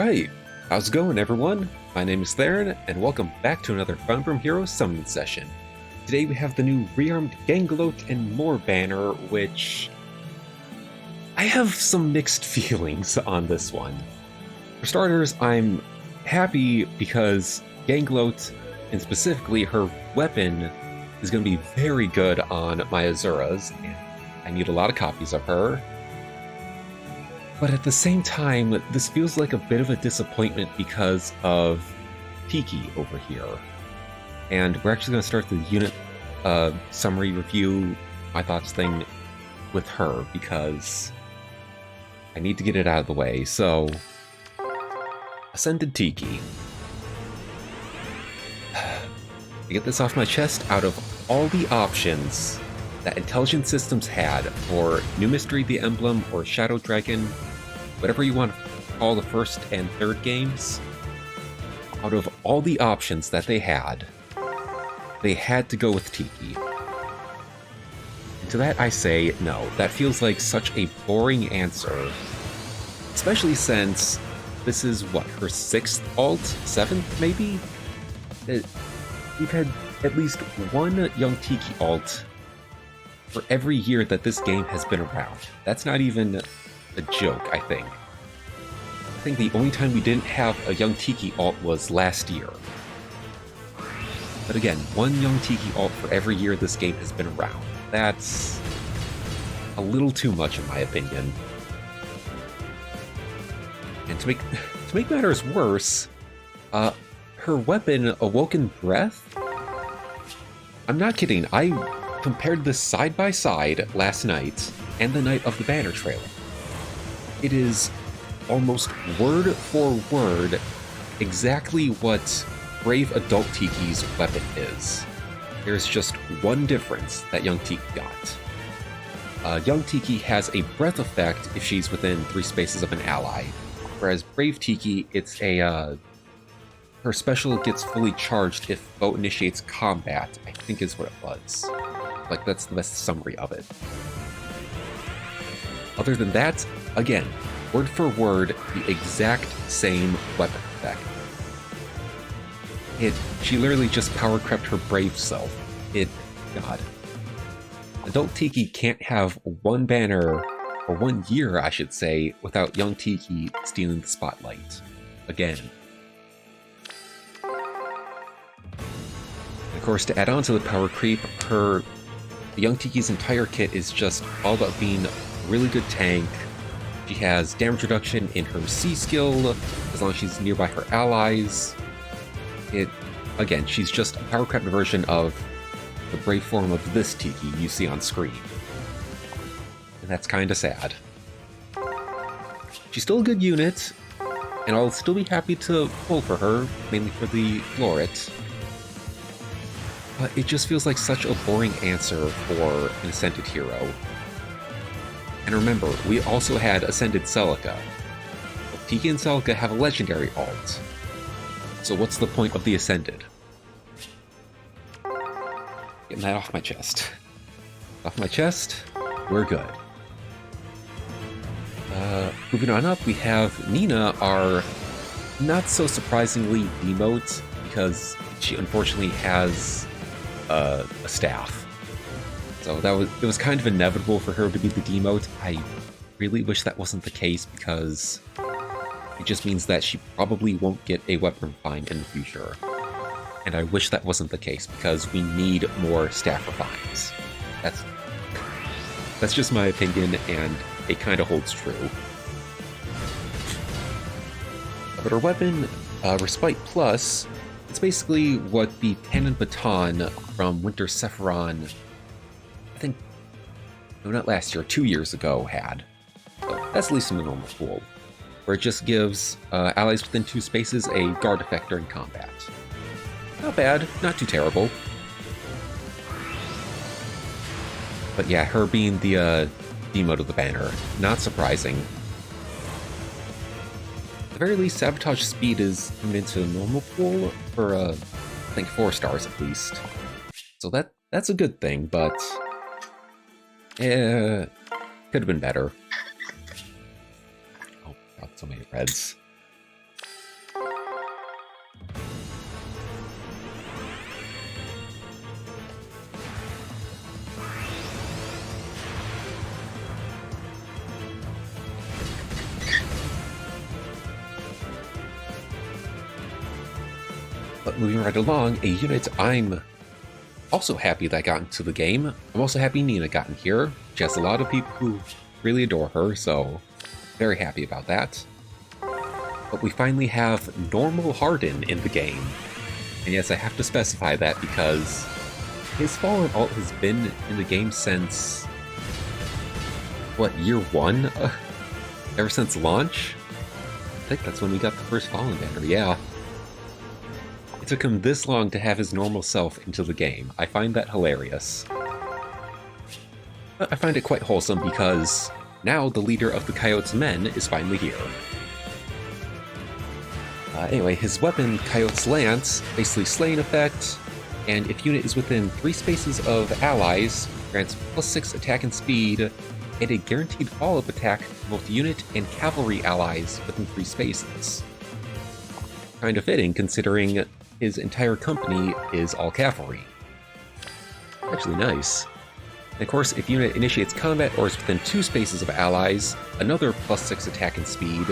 Alright, how's it going everyone? My name is Theron, and welcome back to another Fun From Heroes summon session. Today we have the new Rearmed Ganglöt and more banner, which... I have some mixed feelings on this one. For starters, I'm happy because Ganglöt, and specifically her weapon, is going to be very good on my Azuras, and I need a lot of copies of her. But at the same time, this feels like a bit of a disappointment because of Tiki over here. And we're actually going to start the unit summary review, my thoughts thing, with her, because I need to get it out of the way. So, Ascended Tiki. To get this off my chest, out of all the options that Intelligent Systems had for New Mystery the Emblem or Shadow Dragon, whatever you want to call the first and third games, out of all the options that they had to go with Tiki. And to that I say, no, that feels like such a boring answer, especially since this is, what, her 6th alt? 7th, maybe? We've had at least one Young Tiki alt for every year that this game has been around. That's not even a joke, I think. I think the only time we didn't have a Young Tiki alt was last year. But again, one Young Tiki alt for every year this game has been around. That's a little too much in my opinion. And to make matters worse, her weapon, Awoken Breath? I'm not kidding, I compared this side by side last night and the night of the banner trailer. It is almost word for word exactly what Brave Adult Tiki's weapon is. There's just one difference that Young Tiki got. Young Tiki has a breath effect if she's within 3 spaces of an ally, whereas Brave Tiki, it's a her special gets fully charged if foe initiates combat, I think is what it was. Like, that's the best summary of it. Other than that, again, word for word, the exact same weapon effect. She literally just power crept her brave self. God. Adult Tiki can't have one banner, or 1 year, I should say, without Young Tiki stealing the spotlight. Again. Of course, to add on to the power creep, Young Tiki's entire kit is just all about being a really good tank. She has damage reduction in her C skill, as long as she's nearby her allies. Again, she's just a power crept version of the brave form of this Tiki you see on screen. And that's kinda sad. She's still a good unit, and I'll still be happy to pull for her, mainly for the Floret. But it just feels like such a boring answer for an Ascended hero. And remember, we also had Ascended Celica. Both Tiki and Celica have a legendary alt. So what's the point of the Ascended? Getting that off my chest. Off my chest, we're good. Moving on up, we have Nina, our not so surprisingly demote, because she unfortunately has a staff. So it was kind of inevitable for her to be the demote. I really wish that wasn't the case, because it just means that she probably won't get a weapon refine in the future. And I wish that wasn't the case, because we need more staff refines. That's just my opinion, and it kind of holds true. But her weapon, Respite Plus, it's basically what the Pen and Baton from Winter Sephiron, I think, no, not last year, 2 years ago, had. So that's at least in the normal pool, where it just gives allies within 2 spaces a guard effect during combat. Not bad, not too terrible. But yeah, her being the demote of the banner, not surprising. At the very least, Sabotage Speed is coming into the normal pool for, I think, 4 stars at least. So that's a good thing, but could have been better. Oh god, so many reds. But moving right along, a unit I'm also happy that got into the game. I'm also happy Nina got in here. She has a lot of people who really adore her, so very happy about that. But we finally have normal Harden in the game. And yes, I have to specify that because his Fallen alt has been in the game since, what, year 1? Ever since launch? I think that's when we got the first Fallen banner, yeah. It took him this long to have his normal self into the game. I find that hilarious. But I find it quite wholesome because now the leader of the Coyote's men is finally here. Anyway, his weapon, Coyote's Lance, basically slaying effect, and if unit is within 3 spaces of allies, grants +6 attack and speed, and a guaranteed follow-up attack to both unit and cavalry allies within 3 spaces. Kind of fitting, considering his entire company is all cavalry. Actually nice. And of course, if unit initiates combat or is within 2 spaces of allies, another +6 attack and speed,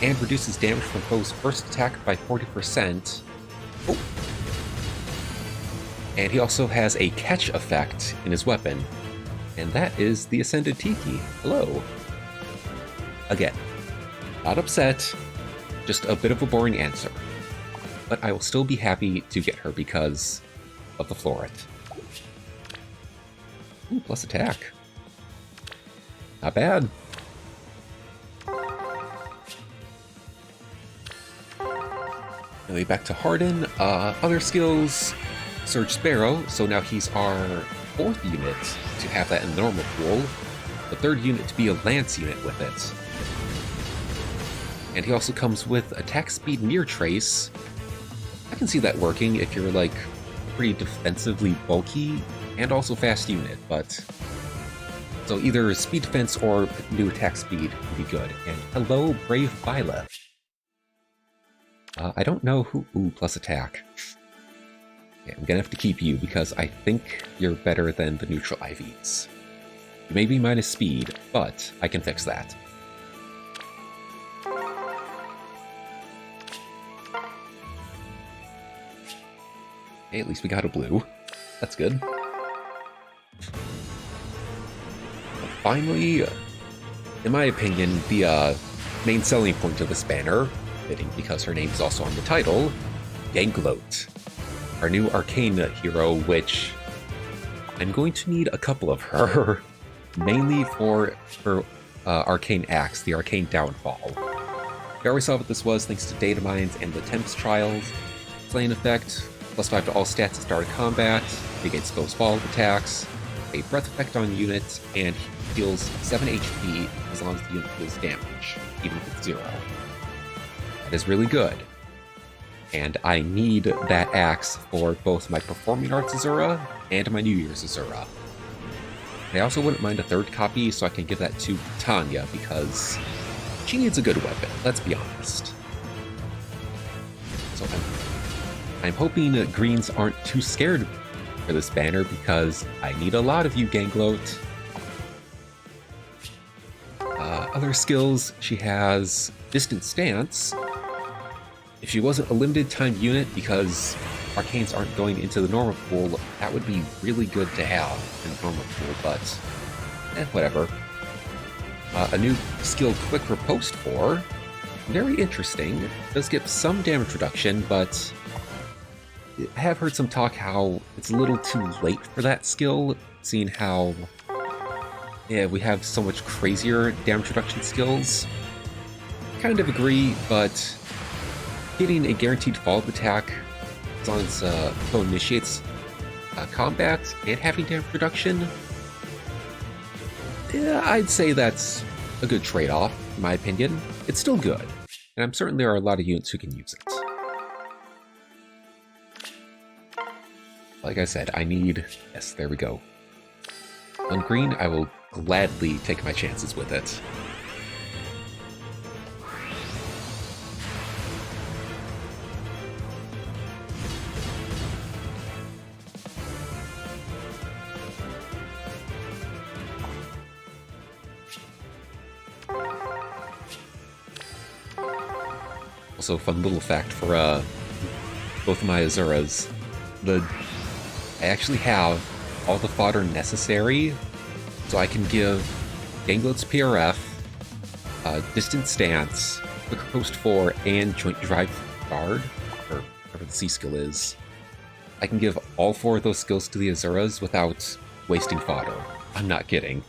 and reduces damage from foe's first attack by 40%. Oh. And he also has a catch effect in his weapon, and that is the Ascended Tiki. Hello. Again, not upset, just a bit of a boring answer. But I will still be happy to get her because of the Floret. Ooh, plus attack. Not bad. Anyway, back to Harden. Other skills, Surge Sparrow, so now he's our 4th unit to have that in the normal pool. The 3rd unit to be a Lance unit with it. And he also comes with attack speed near trace. I can see that working if you're like pretty defensively bulky and also fast unit, but so either speed defense or new attack speed would be good. And hello, Brave Byleth. I don't know who... Ooh, plus attack. Okay, I'm gonna have to keep you because I think you're better than the neutral IVs. You may be minus speed, but I can fix that. Okay, at least we got a blue. That's good. But finally, in my opinion, the main selling point of this banner, fitting because her name is also on the title, Ganglöt, our new Arcane hero, which I'm going to need a couple of her, mainly for her Arcane Axe, the Arcane Downfall. We already saw what this was thanks to data mines and the Tempest Trials. Slaying effect, +5 to all stats at start of combat, negates foes' follow-up attacks, a breath effect on units, and heals 7 HP as long as the unit deals damage, even if it's 0. That is really good. And I need that axe for both my Performing Arts Azura and my New Year's Azura. I also wouldn't mind a 3rd copy so I can give that to Tanya because she needs a good weapon, let's be honest. So I'm hoping Greens aren't too scared for this banner because I need a lot of you, Ganglöt. Other skills, she has Distant Stance. If she wasn't a limited time unit because Arcanes aren't going into the normal pool, that would be really good to have in the normal pool, but whatever. A new skill, Quick Riposte 4. Very interesting. Does get some damage reduction, but I have heard some talk how it's a little too late for that skill, seeing how we have so much crazier damage reduction skills. Kind of agree, but getting a guaranteed follow-up attack as long as foe initiates combat and having damage reduction, I'd say that's a good trade-off, in my opinion. It's still good, and I'm certain there are a lot of units who can use it. Like I said, I need... Yes, there we go. On green, I will gladly take my chances with it. Also, fun little fact for both of my Azuras. I actually have all the fodder necessary, so I can give Ganglöt's PRF, Distant Stance, Quick Post 4, and Joint Drive Guard, or whatever the C skill is. I can give all 4 of those skills to the Azuras without wasting fodder. I'm not kidding.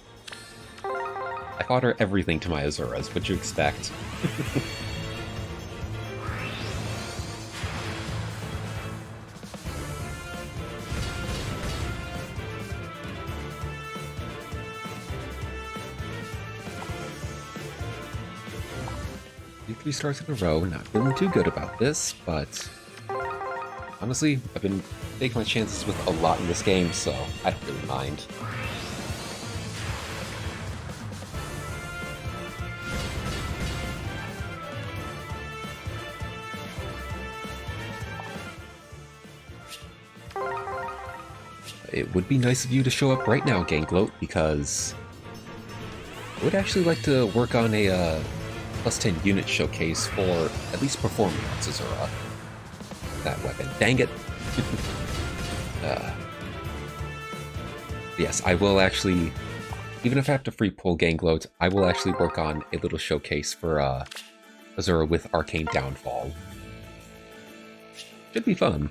I fodder everything to my Azuras, what'd you expect? Do 3 stars in a row, not feeling too good about this, but honestly, I've been taking my chances with a lot in this game, so I don't really mind. It would be nice of you to show up right now, Ganglöt, because I would actually like to work on a plus 10 unit showcase for at least performing on Azura. That weapon. Dang it! Yes, I will actually, even if I have to free pull Ganglöt, I will actually work on a little showcase for Azura with Arcane Downfall. Should be fun.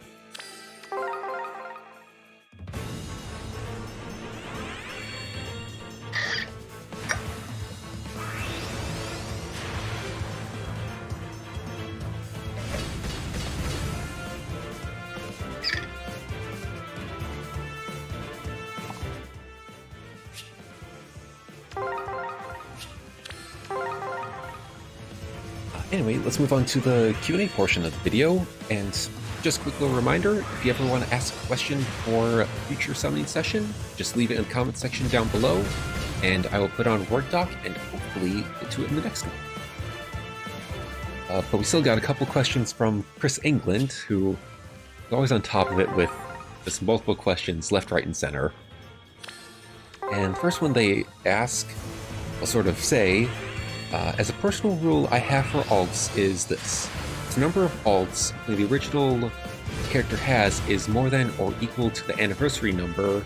Anyway, let's move on to the Q&A portion of the video, and just a quick little reminder, if you ever want to ask a question for a future summoning session, just leave it in the comment section down below, and I will put on a Word doc and hopefully get to it in the next one. But we still got a couple questions from Chris England, who is always on top of it with just multiple questions left, right, and center. And the first one they ask, I'll sort of say, as a personal rule I have for alts is this. If the number of alts the original character has is more than or equal to the anniversary number,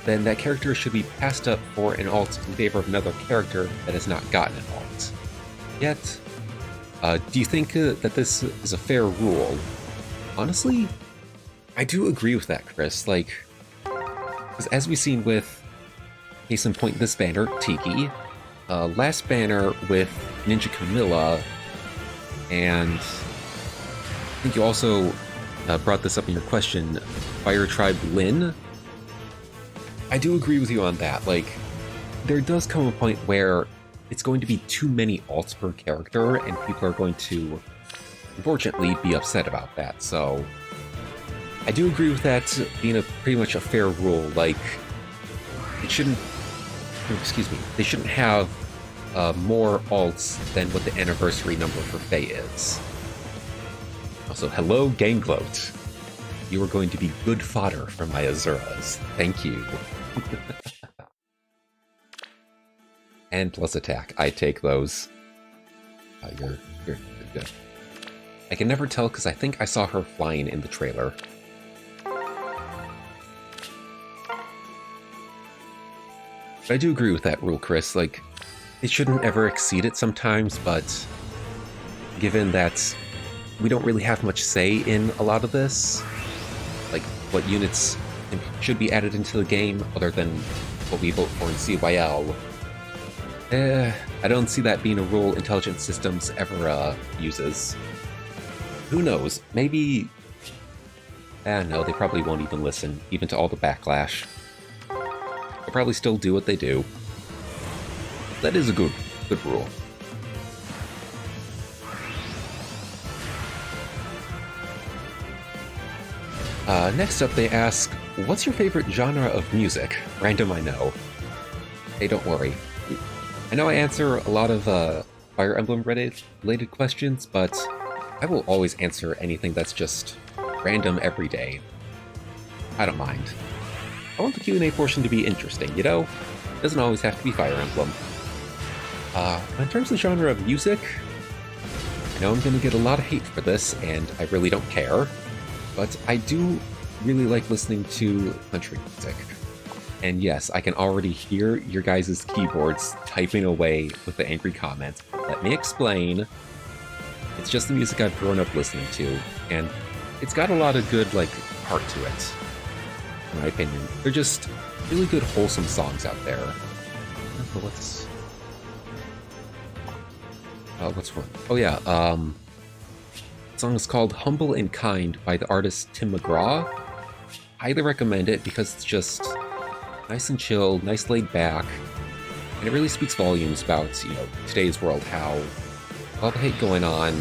then that character should be passed up for an alt in favor of another character that has not gotten an alt. Yet, do you think that this is a fair rule? Honestly, I do agree with that, Chris. Like, because as we've seen with, case in point, this banner, Tiki, last banner with Ninja Camilla, and I think you also brought this up in your question, Fire Tribe Lyn. I do agree with you on that. Like, there does come a point where it's going to be too many alts per character, and people are going to, unfortunately, be upset about that. So, I do agree with that being pretty much a fair rule. Like, it shouldn't, excuse me, they shouldn't have more alts than what the anniversary number for Faye is. Also, hello, Ganglöt. You are going to be good fodder for my Azuras. Thank you. And plus attack. I take those. You're good. I can never tell because I think I saw her flying in the trailer. But I do agree with that rule, Chris. Like, it shouldn't ever exceed it sometimes, but given that we don't really have much say in a lot of this, like what units should be added into the game other than what we vote for in CYL, I don't see that being a rule Intelligent Systems ever uses. Who knows? Maybe... no, they probably won't even listen, even to all the backlash. They'll probably still do what they do. That is a good rule. Next up they ask, what's your favorite genre of music? Random, I know. Hey, don't worry. I know I answer a lot of Fire Emblem related questions, but I will always answer anything that's just random every day. I don't mind. I want the Q&A portion to be interesting, you know? It doesn't always have to be Fire Emblem. In terms of genre of music, I know I'm going to get a lot of hate for this, and I really don't care. but I do really like listening to country music. And yes, I can already hear your guys' keyboards typing away with the angry comments. Let me explain. It's just the music I've grown up listening to, and it's got a lot of good, like, heart to it, in my opinion. They're just really good, wholesome songs out there. What's one? Oh yeah, the song is called Humble and Kind by the artist Tim McGraw. Highly recommend it because it's just nice and chill, nice laid back, and it really speaks volumes about, you know, today's world, how all the hate going on,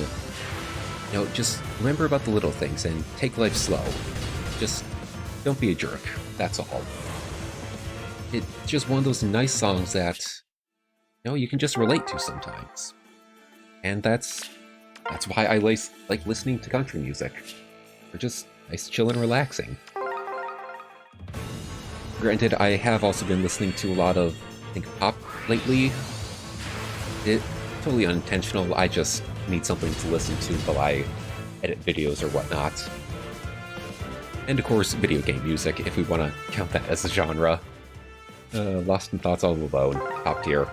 you know, just remember about the little things and take life slow. Just don't be a jerk, that's all. It's just one of those nice songs that, you know, you can just relate to sometimes. And that's why I like listening to country music. They're just nice, chill, and relaxing. Granted, I have also been listening to a lot of, I think, pop lately. It's totally unintentional, I just need something to listen to while I edit videos or whatnot. And of course, video game music, if we want to count that as a genre. Lost in Thoughts All Alone, top tier.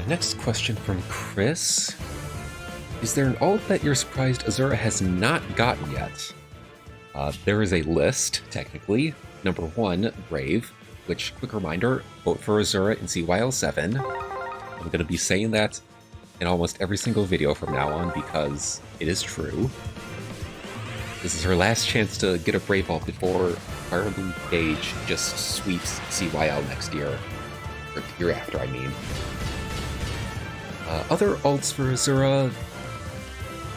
Next question from Chris. Is there an alt that you're surprised Azura has not gotten yet? There is a list, technically. Number 1, Brave, which, quick reminder, vote for Azura in CYL7. I'm going to be saying that in almost every single video from now on because it is true. This is her last chance to get a Brave alt before Fire Emblem Gage just sweeps CYL next year. Or the year after, I mean. Other alts for Azura,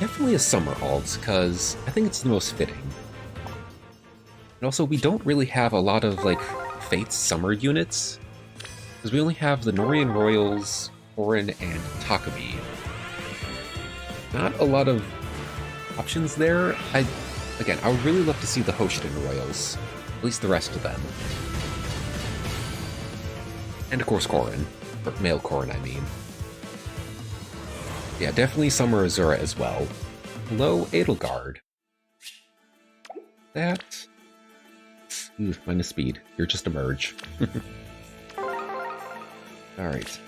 definitely a summer alt, because I think it's the most fitting. And also, we don't really have a lot of, like, Fate's summer units, because we only have the Norian Royals, Orin, and Takumi. Not a lot of options there. I would really love to see the Hoshiden Royals, at least the rest of them. And of course Corrin, or male Corrin, I mean. Yeah, definitely Summer Azura as well. Hello, Edelgard. That... minus speed. You're just a merge. Alright.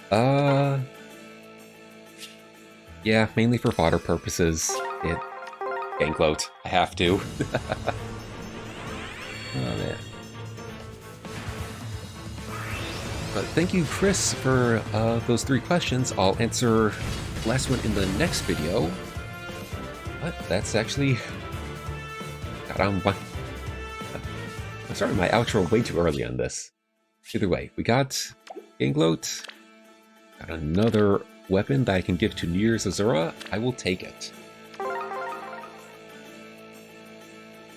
Yeah, mainly for fodder purposes. Ganglöt. I have to. Oh, man. But thank you, Chris, for those 3 questions. I'll answer the last one in the next video. But that's actually... God, I'm starting my outro way too early on this. Either way, we got Ganglöt. Got another weapon that I can give to New Year's Azura. I will take it.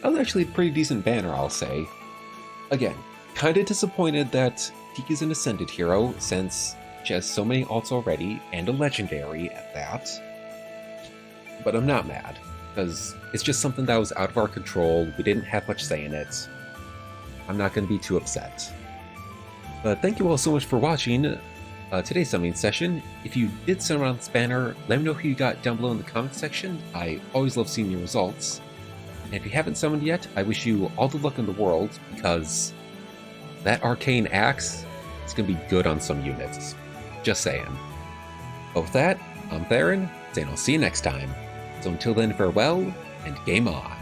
That was actually a pretty decent banner, I'll say. Again, kinda disappointed that Tiki's an Ascended hero, since she has so many alts already, and a Legendary at that. But I'm not mad, because it's just something that was out of our control, we didn't have much say in it. I'm not going to be too upset. But thank you all so much for watching today's summoning session. If you did summon on this banner, let me know who you got down below in the comment section. I always love seeing your results. And if you haven't summoned yet, I wish you all the luck in the world, because that Arcane Axe is going to be good on some units. Just saying. But with that, I'm Theron, and I'll see you next time. So until then, farewell, and game on.